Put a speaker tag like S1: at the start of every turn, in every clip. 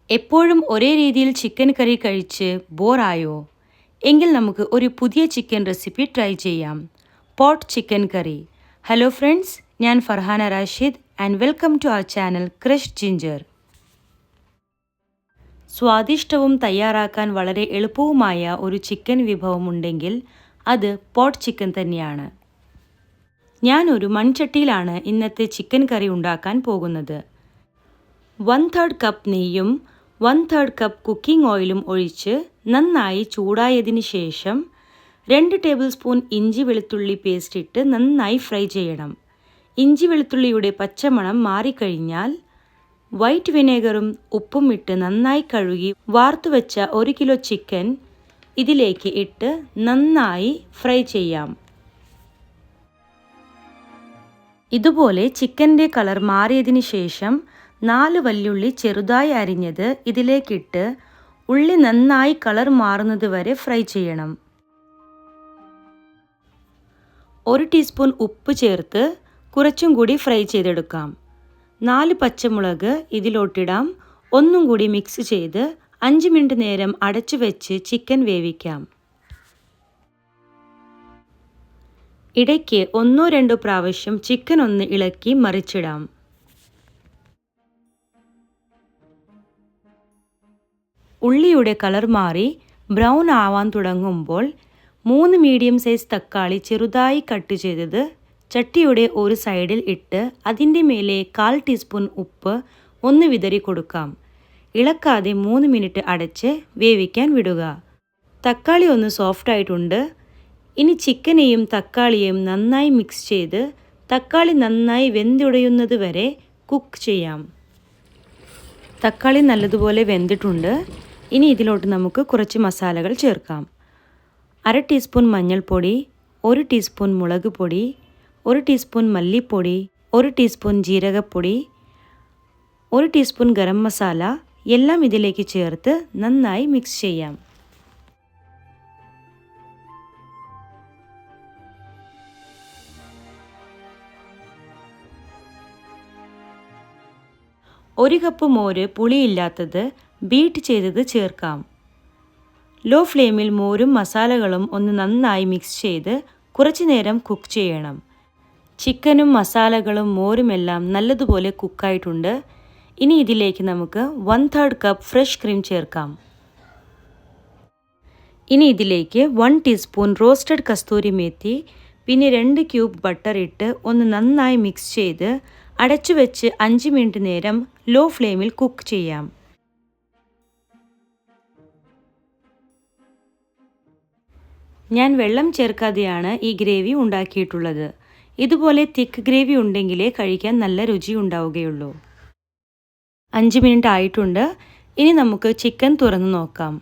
S1: എപ്പോഴും ഒരേ രീതിയിൽ ചിക്കൻ കറി കഴിച്ച് ബോറായോ? എങ്കിൽ നമുക്ക് ഒരു പുതിയ ചിക്കൻ റെസിപ്പി ട്രൈ ചെയ്യാം. Pot chicken curry. Hello friends, ഞാൻ Farhana Rashid and welcome to our channel crush ginger. സ്വാദിഷ്ടവും തയ്യാറാക്കാൻ വളരെ എളുപ്പവുമായ ഒരു ചിക്കൻ വിഭവമുണ്ടെങ്കിൽ അത് പോട്ട് ചിക്കൻ തന്നെയാണ്. ഞാനൊരു മൺചട്ടിയിലാണ് ഇന്നത്തെ ചിക്കൻ കറി ഉണ്ടാക്കാൻ പോകുന്നത്. 1/3 കപ്പ് നെയ്യും 1/3 കപ്പ് കുക്കിംഗ് ഓയിലും ഒഴിച്ച് നന്നായി ചൂടായതിന് ശേഷം 2 ടേബിൾ സ്പൂൺ ഇഞ്ചി വെളുത്തുള്ളി പേസ്റ്റ് ഇട്ട് നന്നായി ഫ്രൈ ചെയ്യണം. ഇഞ്ചി വെളുത്തുള്ളിയുടെ പച്ചമണം മാറിക്കഴിഞ്ഞാൽ വൈറ്റ് വിനേഗറും ഉപ്പും ഇട്ട് നന്നായി കഴുകി വാർത്തുവെച്ച 1 കിലോ ചിക്കൻ ഇതിലേക്ക് ഇട്ട് നന്നായി ഫ്രൈ ചെയ്യാം. ഇതുപോലെ ചിക്കൻ്റെ കളർ മാറിയതിന് ശേഷം 4 വല്യുള്ളി ചെറുതായി അരിഞ്ഞത് ഇതിലേക്കിട്ട് ഉള്ളി നന്നായി കളർ മാറുന്നത് വരെ ഫ്രൈ ചെയ്യണം. 1 ടീസ്പൂൺ ഉപ്പ് ചേർത്ത് കുറച്ചും കൂടി ഫ്രൈ ചെയ്തെടുക്കാം. 4 പച്ചമുളക് ഇതിലോട്ടിടാം. ഒന്നും കൂടി മിക്സ് ചെയ്ത് 5 മിനിറ്റ് നേരം അടച്ചു വെച്ച് ചിക്കൻ വേവിക്കാം. ഇടയ്ക്ക് 1-2 പ്രാവശ്യം ചിക്കൻ ഒന്ന് ഇളക്കി മറിച്ചിടാം. ഉള്ളിയുടെ കളർ മാറി ബ്രൗൺ ആവാൻ തുടങ്ങുമ്പോൾ 3 മീഡിയം സൈസ് തക്കാളി ചെറുതായി കട്ട് ചെയ്തത് ചട്ടിയുടെ ഒരു സൈഡിൽ ഇട്ട് അതിൻ്റെ മേലെ 1/4 ടീസ്പൂൺ ഉപ്പ് ഒന്ന് വിതറി കൊടുക്കാം. ഇളക്കാതെ 3 മിനിറ്റ് അടച്ച് വേവിക്കാൻ വിടുക. തക്കാളി ഒന്ന് സോഫ്റ്റ് ആയിട്ടുണ്ട്. ഇനി ചിക്കനെയും തക്കാളിയെയും നന്നായി മിക്സ് ചെയ്ത് തക്കാളി നന്നായി വെന്തുടയുന്നത് വരെ കുക്ക് ചെയ്യാം. തക്കാളി നല്ലതുപോലെ വെന്തിട്ടുണ്ട്. ഇനി ഇതിലോട്ട് നമുക്ക് കുറച്ച് മസാലകൾ ചേർക്കാം. 1/2 ടീസ്പൂൺ മഞ്ഞൾപ്പൊടി, 1 ടീസ്പൂൺ മുളക് പൊടി, 1 ടീസ്പൂൺ മല്ലിപ്പൊടി, 1 ടീസ്പൂൺ ജീരകപ്പൊടി, 1 ടീസ്പൂൺ ഗരം മസാല എല്ലാം ഇതിലേക്ക് ചേർത്ത് നന്നായി മിക്സ് ചെയ്യാം. ഒരു കപ്പ് മോര് പുളിയില്ലാത്തത് ബീറ്റ് ചെയ്തത് ചേർക്കാം. ലോ ഫ്ലെയിമിൽ മോരും മസാലകളും ഒന്ന് നന്നായി മിക്സ് ചെയ്ത് കുറച്ചു നേരം കുക്ക് ചെയ്യണം. ചിക്കനും മസാലകളും മോരുമെല്ലാം നല്ലതുപോലെ കുക്കായിട്ടുണ്ട്. ഇനി ഇതിലേക്ക് നമുക്ക് 1/3 കപ്പ് ഫ്രഷ് ക്രീം ചേർക്കാം. ഇനി ഇതിലേക്ക് 1 ടീസ്പൂൺ റോസ്റ്റഡ് കസ്തൂരി മേത്തി പിന്നെ 2 ക്യൂബ് ബട്ടർ ഇട്ട് ഒന്ന് നന്നായി മിക്സ് ചെയ്ത് അടച്ചു വെച്ച് 5 മിനിറ്റ് നേരം ലോ ഫ്ലെയിമിൽ കുക്ക് ചെയ്യാം. ഞാൻ വെള്ളം ചേർക്കാതെയാണ് ഈ ഗ്രേവി ഉണ്ടാക്കിയിട്ടുള്ളത്. ഇതുപോലെ തിക്ക് ഗ്രേവി ഉണ്ടെങ്കിലേ കഴിക്കാൻ നല്ല രുചി ഉണ്ടാവുകയുള്ളൂ. 5 മിനിറ്റ് ആയിട്ടുണ്ട്. ഇനി നമുക്ക് ചിക്കൻ തുറന്നു നോക്കാം.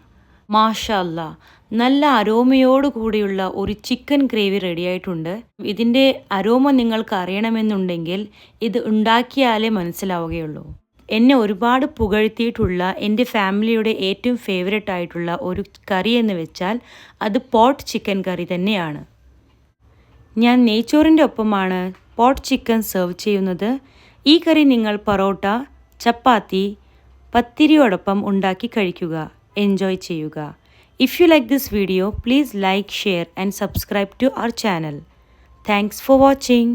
S1: മാഷാ അല്ലാ, നല്ല അരോമയോട് കൂടിയുള്ള ഒരു ചിക്കൻ ഗ്രേവി റെഡിയായിട്ടുണ്ട്. ഇതിൻ്റെ അരോമ നിങ്ങൾക്ക് അറിയണമെന്നുണ്ടെങ്കിൽ ഇത് ഉണ്ടാക്കിയാലേ മനസ്സിലാവുകയുള്ളൂ. എന്നെ ഒരുപാട് പുകഴ്ത്തിയിട്ടുള്ള എൻ്റെ ഫാമിലിയുടെ ഏറ്റവും ഫേവറേറ്റ് ആയിട്ടുള്ള ഒരു കറി എന്ന് വെച്ചാൽ അത് പോട്ട് ചിക്കൻ കറി തന്നെയാണ്. ഞാൻ നെയ്ച്ചോറിൻ്റെ ഒപ്പമാണ് പോട്ട് ചിക്കൻ സെർവ് ചെയ്യുന്നത്. ഈ കറി നിങ്ങൾ പൊറോട്ട, ചപ്പാത്തി, പത്തിരിയോടൊപ്പം ഉണ്ടാക്കി കഴിക്കുക, എൻജോയ് ചെയ്യുക. If you like this video, please like, share and subscribe to our channel. Thanks for watching.